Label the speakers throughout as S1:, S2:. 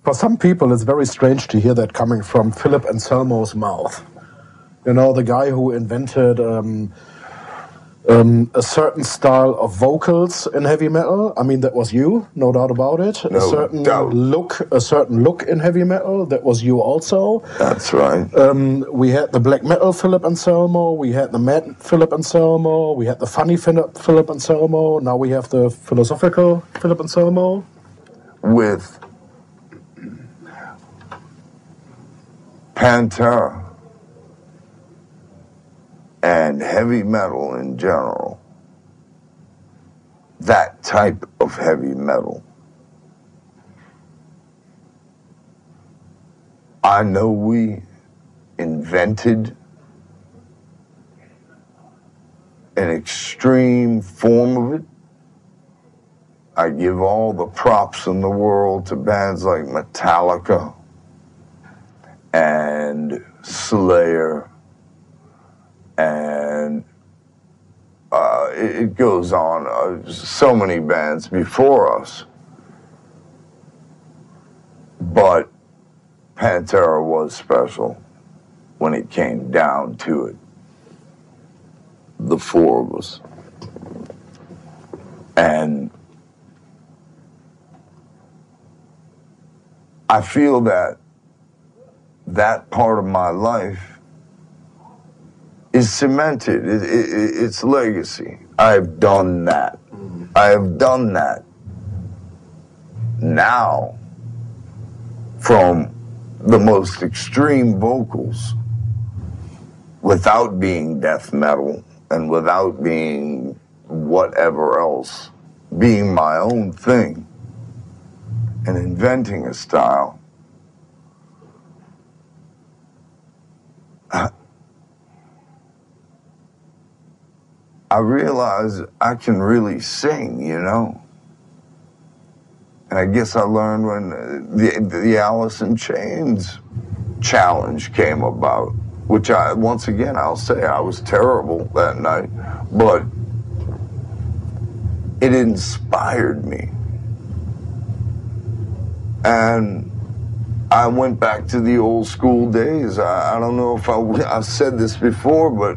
S1: For some people, it's very strange to hear that coming from Philip Anselmo's mouth. You know, the guy who invented a certain style of vocals in heavy metal. I mean, that was you, no doubt about it.
S2: No doubt.
S1: A certain look in heavy metal, that was you also.
S2: That's right.
S1: We had the black metal Philip Anselmo, we had the mad Philip Anselmo, we had the funny Philip Anselmo, now we have the philosophical Philip Anselmo.
S2: With Pantera and heavy metal in general, that type of heavy metal, I know we invented an extreme form of it. I give all the props in the world to bands like Metallica and Slayer, and it goes on. So many bands before us. But Pantera was special when it came down to it. The four of us. And I feel that that part of my life is cemented. It's legacy. I've done that. I have done that. Now, from the most extreme vocals, without being death metal and without being whatever else, being my own thing and inventing a style. I realize I can really sing, you know? And I guess I learned when the Alice in Chains challenge came about, which once again, I'll say I was terrible that night, but it inspired me. And I went back to the old school days. I don't know if I've said this before, but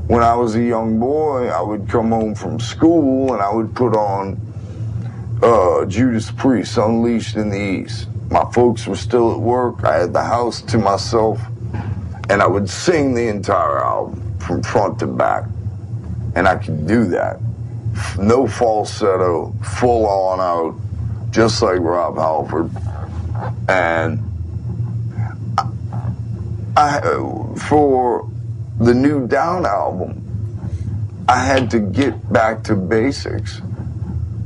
S2: when I was a young boy, I would come home from school and I would put on Judas Priest, Unleashed in the East. My folks were still at work. I had the house to myself. And I would sing the entire album from front to back. And I could do that. No falsetto, full on out, just like Rob Halford. And for the new Down album, I had to get back to basics.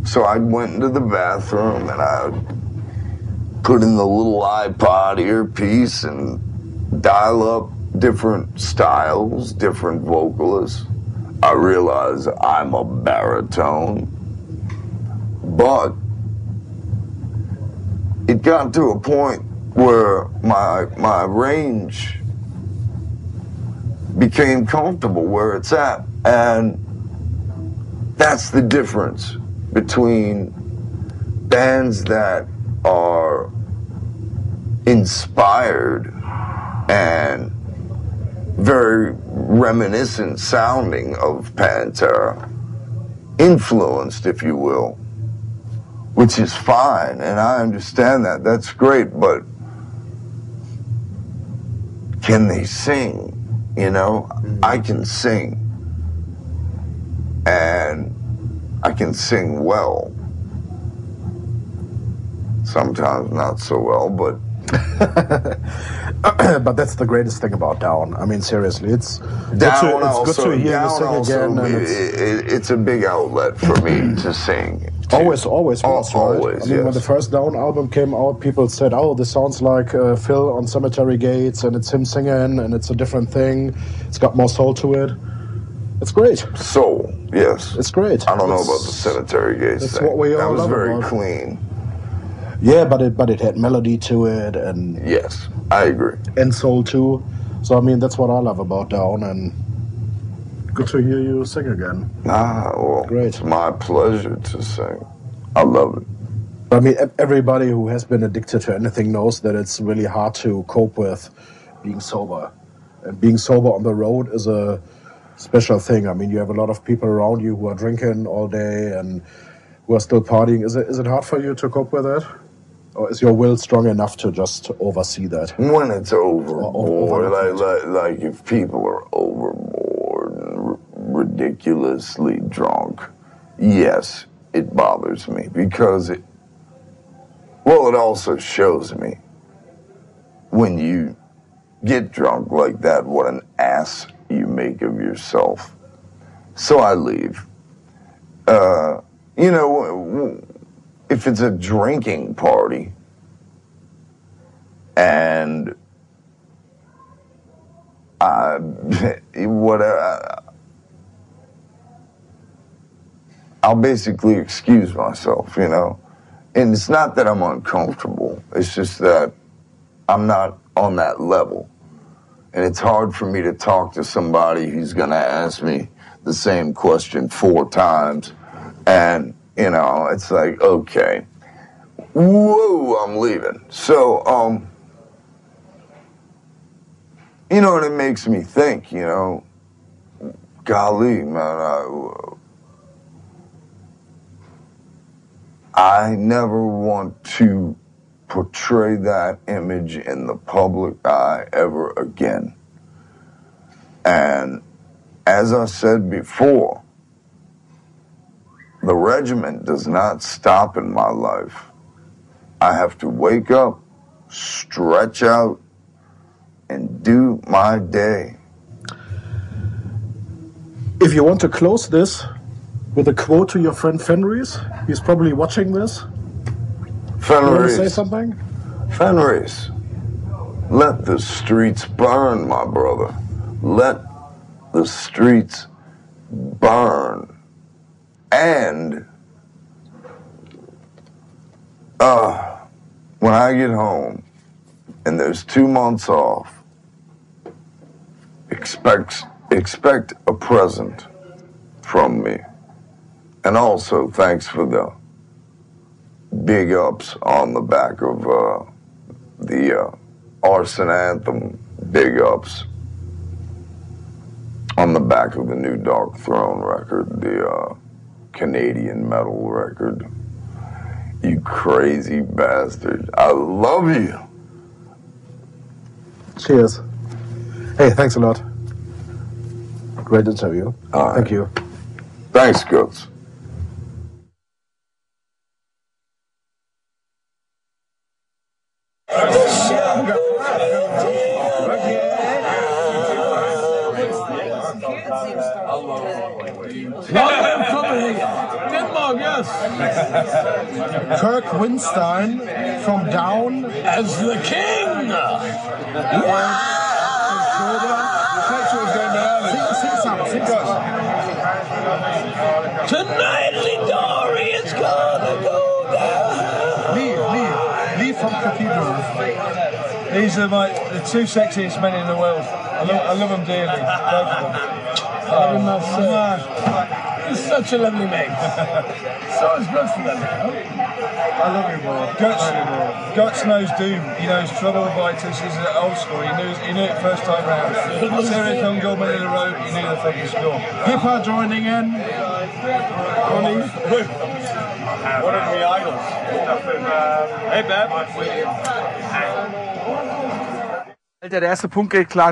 S2: So I went into the bathroom and I would put in the little iPod earpiece and dial up different styles, different vocalists. I realized I'm a baritone, but it got to a point where my range became comfortable where it's at, and that's the difference between bands that are inspired and very reminiscent sounding of Pantera, influenced, if you will, which is fine, and I understand that. That's great, but can they sing? You know, I can sing, and I can sing well. Sometimes not so well, but...
S1: But that's the greatest thing about Down. I mean, seriously, it's good to hear you sing again. And
S2: it's a big outlet for me to sing.
S1: Always was, right?
S2: Always,
S1: I mean,
S2: yes.
S1: when the first Down album came out, people said, oh, this sounds like Phil on Cemetery Gates, and it's him singing, and it's a different thing. It's got more soul to it. It's great.
S2: Soul, yes.
S1: It's great.
S2: I don't know about the Cemetery Gates
S1: That's
S2: thing.
S1: what we all
S2: That was
S1: love
S2: very
S1: about.
S2: clean.
S1: Yeah, but it had melody to it, and
S2: Yes, I agree.
S1: and soul too. So I mean, that's what I love about Down, and good to hear you sing again.
S2: Well,
S1: Great.
S2: it's my pleasure to sing. I love it.
S1: I mean, everybody who has been addicted to anything knows that it's really hard to cope with being sober. And being sober on the road is a special thing. I mean, you have a lot of people around you who are drinking all day and who are still partying. Is it hard for you to cope with that? Or is your will strong enough to just oversee that?
S2: When it's overboard, like if people are overboard and ridiculously drunk, yes, it bothers me because it also shows me when you get drunk like that what an ass you make of yourself. So I leave. You know, if it's a drinking party and I'll basically excuse myself, you know. And it's not that I'm uncomfortable. It's just that I'm not on that level. And it's hard for me to talk to somebody who's going to ask me the same question 4 times. And, you know, it's like, okay, whoa, I'm leaving. So, you know, and it makes me think, you know, golly, man, I never want to portray that image in the public eye ever again. And as I said before, the regiment does not stop in my life. I have to wake up, stretch out, and do my day.
S1: If you want to close this with a quote to your friend Fenris, he's probably watching this.
S2: Fenris.
S1: You want to say something?
S2: Fenris, let the streets burn, my brother. Let the streets burn. And when I get home and there's 2 months off, expect a present from me. And also thanks for the big ups on the back of the Arson Anthem big ups on the back of the new Dark Throne record, the Canadian metal record. You crazy bastard. I love you.
S1: Cheers. Hey, thanks a lot. Great interview.
S2: All right.
S1: Thank you.
S2: Thanks, Götz.
S3: Denmark, yes.
S1: Kirk Winstein from Down
S3: As the king. Tonight, Lidari, it's gonna go down.
S4: Lee from Cathedral. These are the 2 sexiest men in the world. I love them dearly, both of them.
S3: I must say, he's such a lovely mate. So it's good for them.
S4: I love him more. Götz knows doom. He knows trouble biters. He's old school. He knew it first time round. Sarah come Goldman in the road. He knew the fucking score.
S1: Pippa joining in.
S5: One of the idols. Hey, Bab.
S6: Alter, der erste Punkt geht klar.